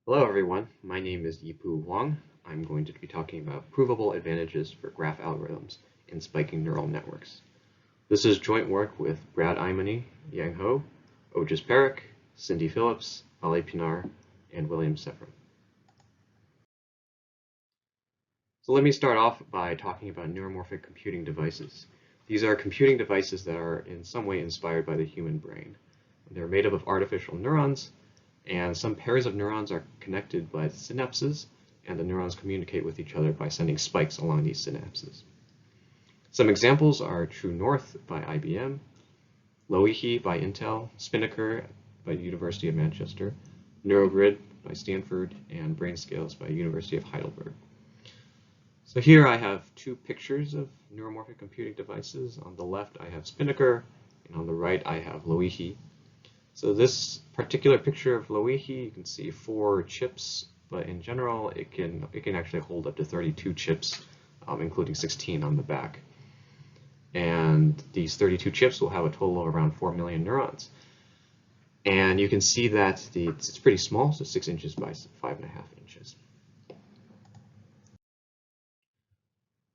Hello everyone, my name is Yipu Wang. I'm going to be talking about provable advantages for graph algorithms in spiking neural networks. This is joint work with Brad Aimone, Yang Ho, Ojas Parekh, Cynthia Phillips, Pinar, and William Severa. So let me start off by talking about neuromorphic computing devices. These are computing devices that are in some way inspired by the human brain. They're made up of artificial neurons, and some pairs of neurons are connected by synapses, and the neurons communicate with each other by sending spikes along these synapses. Some examples are True North by IBM, Loihi by Intel, Spinnaker by the University of Manchester, Neurogrid by Stanford, and Brainscales by University of Heidelberg. So here I have two pictures of neuromorphic computing devices. On the left I have Spinnaker, and on the right I have Loihi. So this particular picture of Loihi, you can see 4 chips, but in general it can actually hold up to 32 chips, including 16 on the back. And these 32 chips will have a total of around 4 million neurons. And you can see that it's pretty small, so 6 inches by 5.5 inches.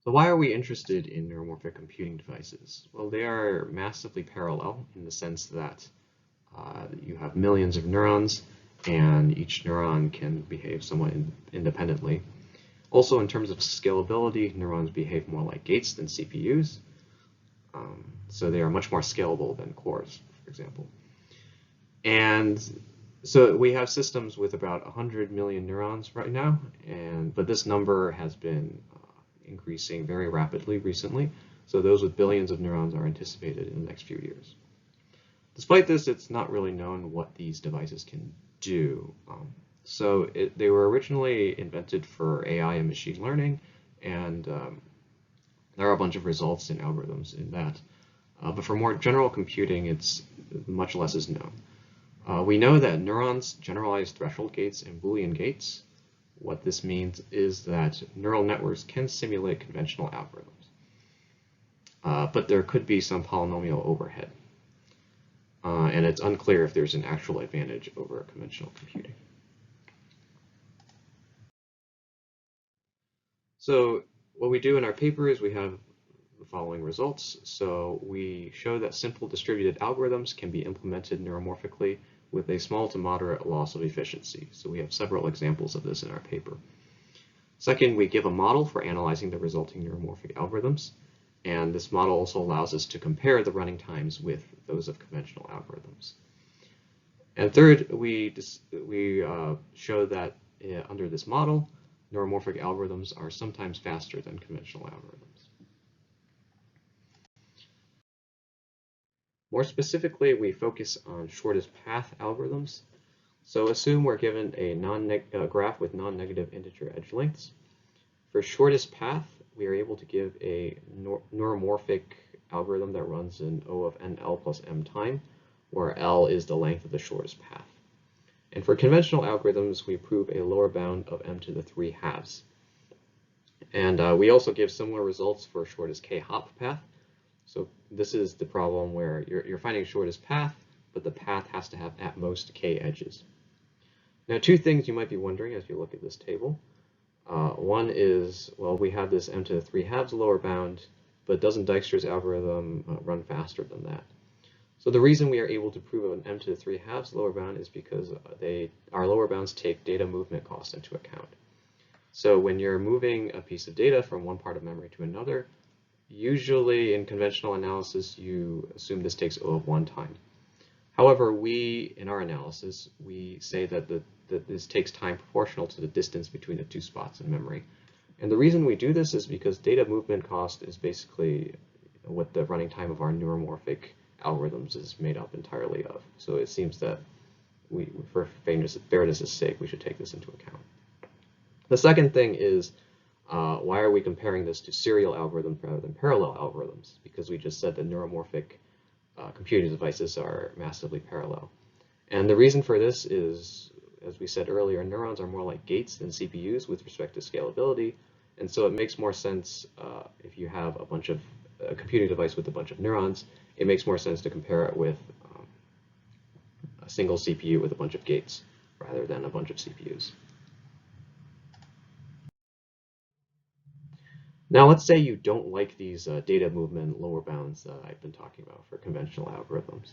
So why are we interested in neuromorphic computing devices? Well, they are massively parallel in the sense that you have millions of neurons, and each neuron can behave somewhat independently. Also, in terms of scalability, neurons behave more like gates than CPUs. So they are much more scalable than cores, for example. And so we have systems with about 100 million neurons right now, but this number has been increasing very rapidly recently. So those with billions of neurons are anticipated in the next few years. Despite this, it's not really known what these devices can do. They were originally invented for AI and machine learning, and there are a bunch of results and algorithms in that. But for more general computing, much less is known. We know that neurons generalize threshold gates and Boolean gates. What this means is that neural networks can simulate conventional algorithms, but there could be some polynomial overhead. And it's unclear if there's an actual advantage over conventional computing. So what we do in our paper is we have the following results. So we show that simple distributed algorithms can be implemented neuromorphically with a small to moderate loss of efficiency. So we have several examples of this in our paper. Second, we give a model for analyzing the resulting neuromorphic algorithms. And this model also allows us to compare the running times with those of conventional algorithms. And third, we show that under this model, neuromorphic algorithms are sometimes faster than conventional algorithms. More specifically, we focus on shortest path algorithms. So assume we're given a graph with non-negative integer edge lengths. For shortest path, we are able to give a neuromorphic algorithm that runs in O of nl plus m time, where L is the length of the shortest path. And for conventional algorithms, we prove a lower bound of m to the 3 halves. And we also give similar results for shortest k-hop path. So this is the problem where you're finding shortest path, but the path has to have at most k edges. Now, 2 things you might be wondering as you look at this table. One is, well, we have this m to the 3 halves lower bound, but doesn't Dijkstra's algorithm run faster than that? So the reason we are able to prove an m to the 3 halves lower bound is because our lower bounds take data movement costs into account. So when you're moving a piece of data from one part of memory to another, usually in conventional analysis, you assume this takes O of 1 time. However, in our analysis, we say that this takes time proportional to the distance between the 2 spots in memory. And the reason we do this is because data movement cost is basically what the running time of our neuromorphic algorithms is made up entirely of. So it seems that for fairness' sake, we should take this into account. The second thing is, why are we comparing this to serial algorithms rather than parallel algorithms? Because we just said that neuromorphic computing devices are massively parallel. And the reason for this is, as we said earlier, neurons are more like gates than CPUs with respect to scalability. And so it makes more sense if you have a computing device with a bunch of neurons, it makes more sense to compare it with a single CPU with a bunch of gates, rather than a bunch of CPUs. Now let's say you don't like these data movement lower bounds that I've been talking about for conventional algorithms.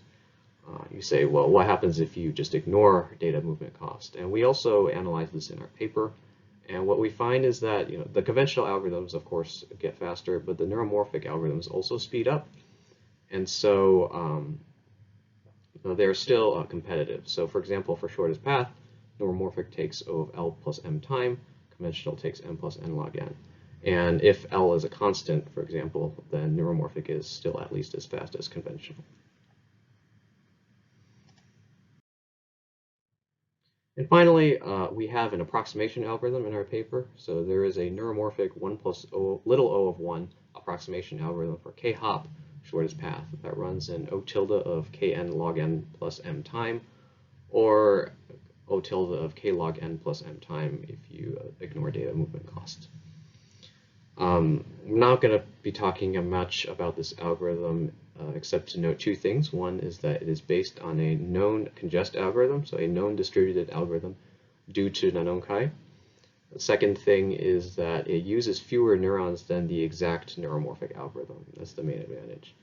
You say, well, what happens if you just ignore data movement cost? And we also analyze this in our paper. And what we find is that the conventional algorithms, of course, get faster, but the neuromorphic algorithms also speed up. And so they're still competitive. So for example, for shortest path, neuromorphic takes O of L plus M time, conventional takes M plus N log N. And if L is a constant, for example, then neuromorphic is still at least as fast as conventional. And finally, we have an approximation algorithm in our paper. So there is a neuromorphic 1 plus o, little o of 1 approximation algorithm for k-hop, shortest path, that runs in O tilde of kn log n plus m time, or O tilde of k log n plus m time if you ignore data movement cost. We're not going to be talking much about this algorithm except to note two things. One is that it is based on a known congest algorithm, so a known distributed algorithm due to Nanokai. The second thing is that it uses fewer neurons than the exact neuromorphic algorithm. That's the main advantage.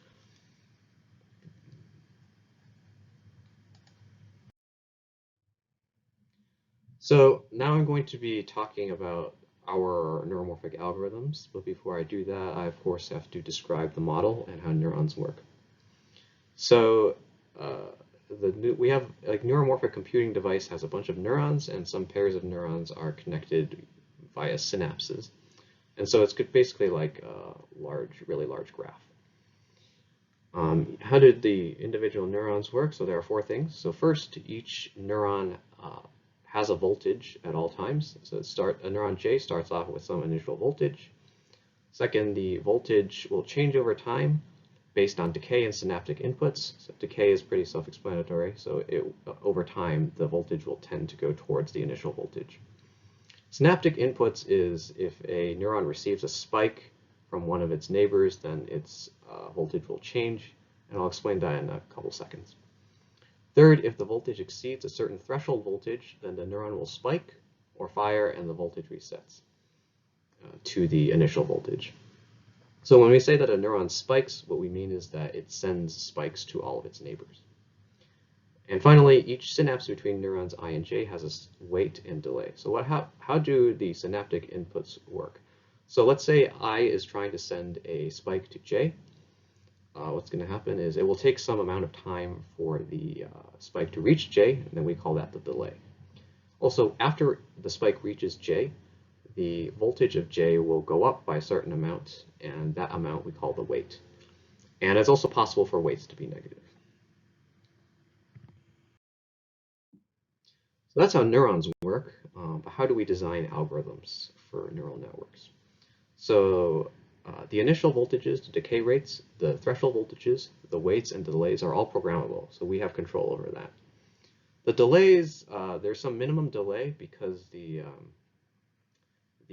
So now I'm going to be talking about our neuromorphic algorithms, but before I do that, I of course have to describe the model and how neurons work. So we have, like, neuromorphic computing device has a bunch of neurons, and some pairs of neurons are connected via synapses. And so it's basically like a really large graph. How did the individual neurons work? So there are four things. So first, each neuron has a voltage at all times. So a neuron J starts off with some initial voltage. Second, the voltage will change over time based on decay and synaptic inputs. So decay is pretty self-explanatory. So over time, the voltage will tend to go towards the initial voltage. Synaptic inputs is if a neuron receives a spike from one of its neighbors, then its voltage will change. And I'll explain that in a couple seconds. Third, if the voltage exceeds a certain threshold voltage, then the neuron will spike or fire and the voltage resets to the initial voltage. So when we say that a neuron spikes, what we mean is that it sends spikes to all of its neighbors. And finally, each synapse between neurons I and J has a wait and delay. So how do the synaptic inputs work? So let's say I is trying to send a spike to J. What's going to happen is it will take some amount of time for the spike to reach J, and then we call that the delay. Also, after the spike reaches J, the voltage of J will go up by a certain amount, and that amount we call the wait. And it's also possible for weights to be negative. So that's how neurons work, but how do we design algorithms for neural networks? So the initial voltages, the decay rates, the threshold voltages, the weights, and delays are all programmable, so we have control over that. The delays, there's some minimum delay because the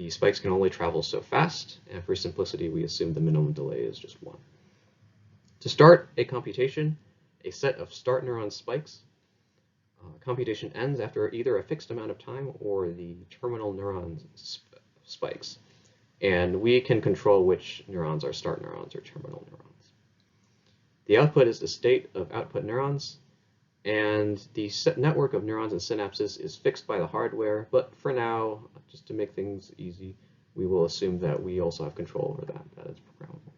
spikes can only travel so fast, and for simplicity, we assume the minimum delay is just 1. To start a computation, a set of start neuron spikes. Computation ends after either a fixed amount of time or the terminal neuron spikes. And we can control which neurons are start neurons or terminal neurons. The output is the state of output neurons, and the network of neurons and synapses is fixed by the hardware, but for now, just to make things easy, we will assume that we also have control over that is programmable.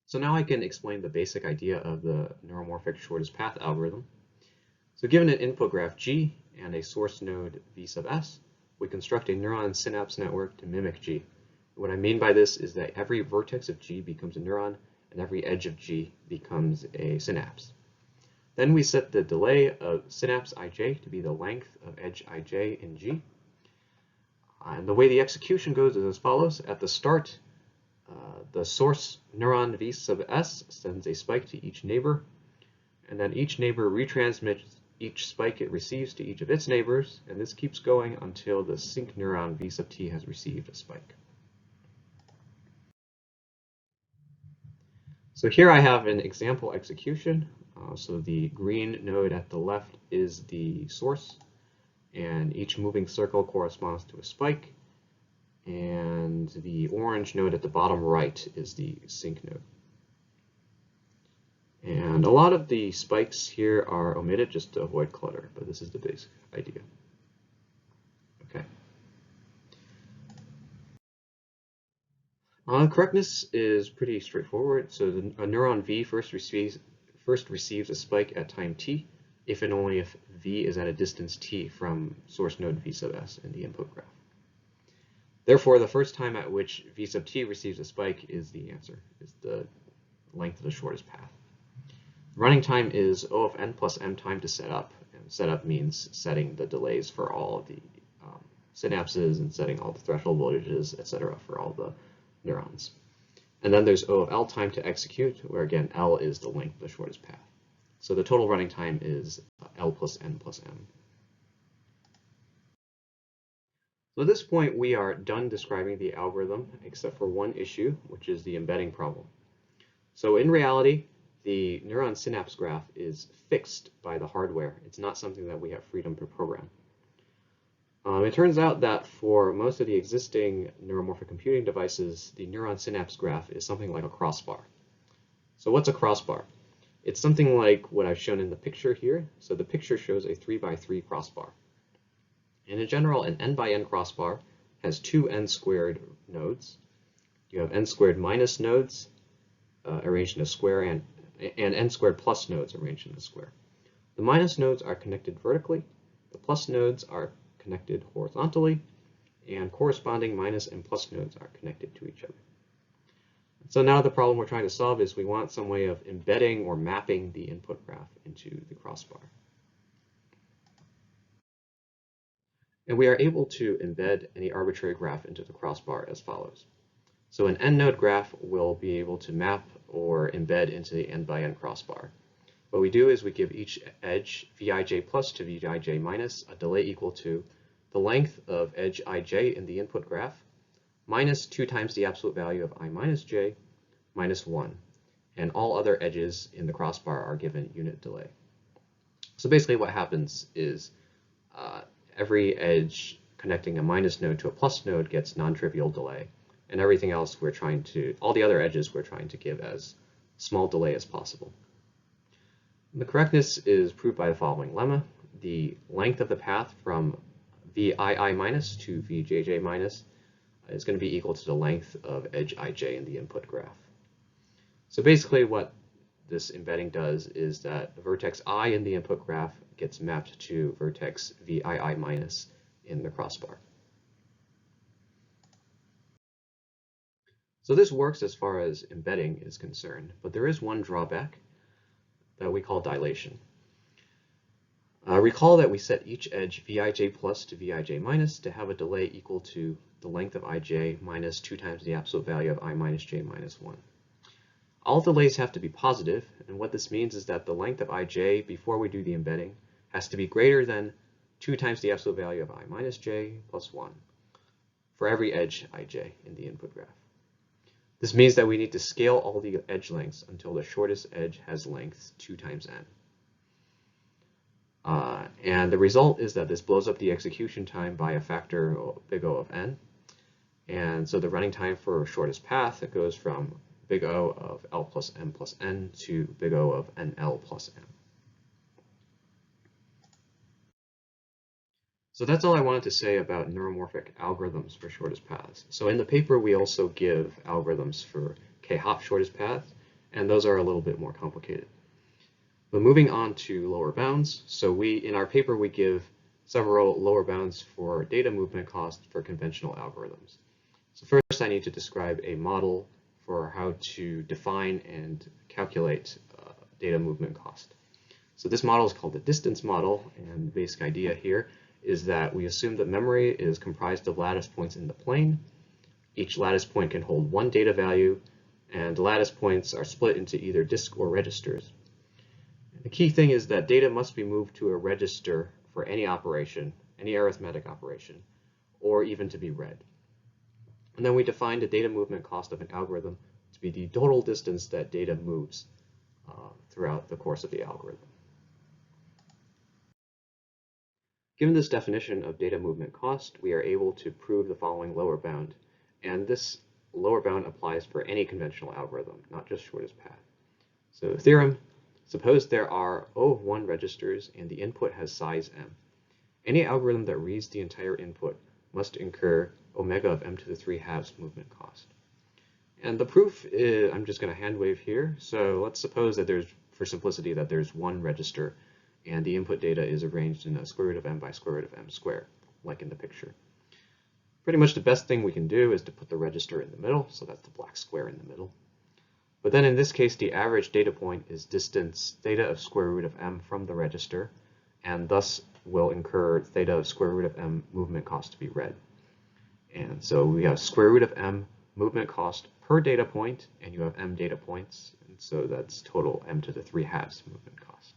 So now I can explain the basic idea of the neuromorphic shortest path algorithm. So given an input graph G and a source node V sub S, we construct a neuron synapse network to mimic G. What I mean by this is that every vertex of G becomes a neuron, and every edge of G becomes a synapse. Then we set the delay of synapse ij to be the length of edge ij in G. And the way the execution goes is as follows. At the start, the source neuron V sub S sends a spike to each neighbor, and then each neighbor retransmits each spike it receives to each of its neighbors, and this keeps going until the sync neuron V sub T has received a spike. So here I have an example execution So the green node at the left is the source, and each moving circle corresponds to a spike, and the orange node at the bottom right is the sink node. And a lot of the spikes here are omitted just to avoid clutter, but this is the basic idea. Okay. Correctness is pretty straightforward. So a neuron V first receives a spike at time t, if and only if V is at a distance t from source node V sub s in the input graph. Therefore, the first time at which V sub t receives a spike is the answer, is the length of the shortest path. Running time is O of n plus m time to set up, and setup means setting the delays for all of the synapses and setting all the threshold voltages, etc. for all the neurons. And then there's O of L time to execute, where again L is the length of the shortest path. So the total running time is L plus n plus m. So at this point we are done describing the algorithm except for one issue, which is the embedding problem. So in reality, the neuron synapse graph is fixed by the hardware. It's not something that we have freedom to program. It turns out that for most of the existing neuromorphic computing devices, the neuron synapse graph is something like a crossbar. So what's a crossbar? It's something like what I've shown in the picture here. So the picture shows a 3x3 crossbar. And in general, an n by n crossbar has two n squared nodes. You have n squared minus nodes arranged in a square and n squared plus nodes arranged in a square. The minus nodes are connected vertically, the plus nodes are connected horizontally, and corresponding minus and plus nodes are connected to each other. So now the problem we're trying to solve is we want some way of embedding or mapping the input graph into the crossbar. And we are able to embed any arbitrary graph into the crossbar as follows. So an n-node graph will be able to map or embed into the n by n crossbar. What we do is we give each edge Vij plus to Vij minus a delay equal to the length of edge ij in the input graph minus 2 times the absolute value of I minus j minus 1. And all other edges in the crossbar are given unit delay. So basically what happens is every edge connecting a minus node to a plus node gets non-trivial delay. And everything else all the other edges we're trying to give as small delay as possible. And the correctness is proved by the following lemma. The length of the path from Vii minus to Vjj minus is going to be equal to the length of edge ij in the input graph. So basically what this embedding does is that the vertex I in the input graph gets mapped to vertex Vii minus in the crossbar. So this works as far as embedding is concerned, but there is one drawback that we call dilation. Recall that we set each edge Vij plus to Vij minus to have a delay equal to the length of ij minus 2 times the absolute value of I minus j minus 1. All delays have to be positive, and what this means is that the length of ij before we do the embedding has to be greater than 2 times the absolute value of I minus j plus 1 for every edge ij in the input graph. This means that we need to scale all the edge lengths until the shortest edge has length 2 times n. And the result is that this blows up the execution time by a factor big O of n. And so the running time for shortest path, it goes from big O of L plus n to big O of nl plus m. So that's all I wanted to say about neuromorphic algorithms for shortest paths. So in the paper, we also give algorithms for k-hop shortest paths, and those are a little bit more complicated. But moving on to lower bounds, so in our paper, we give several lower bounds for data movement cost for conventional algorithms. So first, I need to describe a model for how to define and calculate data movement cost. So this model is called the distance model, and the basic idea here is that we assume that memory is comprised of lattice points in the plane. Each lattice point can hold one data value, and the lattice points are split into either disk or registers. The key thing is that data must be moved to a register for any operation, any arithmetic operation, or even to be read. And then we define the data movement cost of an algorithm to be the total distance that data moves throughout the course of the algorithm. Given this definition of data movement cost, we are able to prove the following lower bound. And this lower bound applies for any conventional algorithm, not just shortest path. So theorem, suppose there are O of 1 registers and the input has size m. Any algorithm that reads the entire input must incur omega of m to the 3/2 movement cost. And the proof is, I'm just going to hand wave here. So let's suppose that there's, for simplicity, that there's one register and the input data is arranged in a square root of m by square root of m squared, like in the picture. Pretty much the best thing we can do is to put the register in the middle, so that's the black square in the middle. But then in this case, the average data point is distance theta of square root of m from the register, and thus will incur theta of square root of m movement cost to be read. And so we have square root of m movement cost per data point, and you have m data points, and so that's total m to the 3/2 movement cost.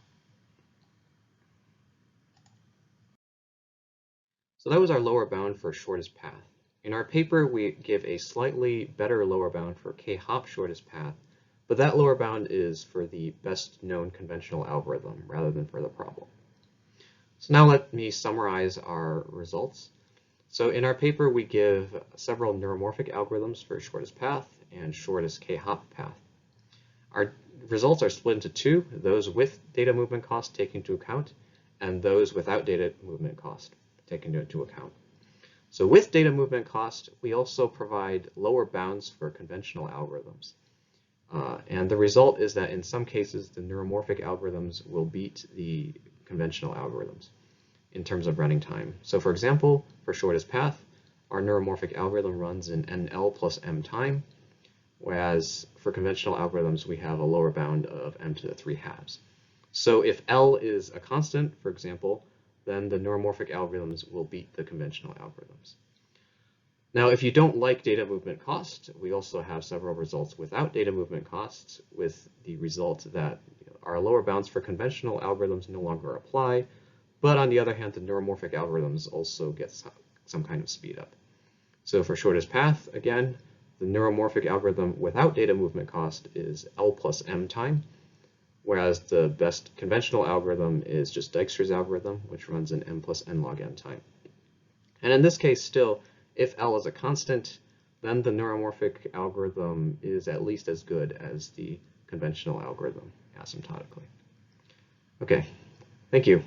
So that was our lower bound for shortest path. In our paper, we give a slightly better lower bound for k-hop shortest path, but that lower bound is for the best known conventional algorithm rather than for the problem. So now let me summarize our results. So in our paper, we give several neuromorphic algorithms for shortest path and shortest k-hop path. Our results are split into two, those with data movement cost taken into account and those without data movement cost taken into account. So with data movement cost, we also provide lower bounds for conventional algorithms. And the result is that in some cases, the neuromorphic algorithms will beat the conventional algorithms in terms of running time. So for example, for shortest path, our neuromorphic algorithm runs in NL plus m time, whereas for conventional algorithms, we have a lower bound of m to the 3/2. So if L is a constant, for example, then the neuromorphic algorithms will beat the conventional algorithms. Now, if you don't like data movement cost, we also have several results without data movement costs, with the result that our lower bounds for conventional algorithms no longer apply, but on the other hand, the neuromorphic algorithms also get some kind of speed up. So for shortest path, again, the neuromorphic algorithm without data movement cost is L plus m time, whereas the best conventional algorithm is just Dijkstra's algorithm, which runs in m plus n log n time. And in this case, still, if L is a constant, then the neuromorphic algorithm is at least as good as the conventional algorithm asymptotically. Okay, thank you.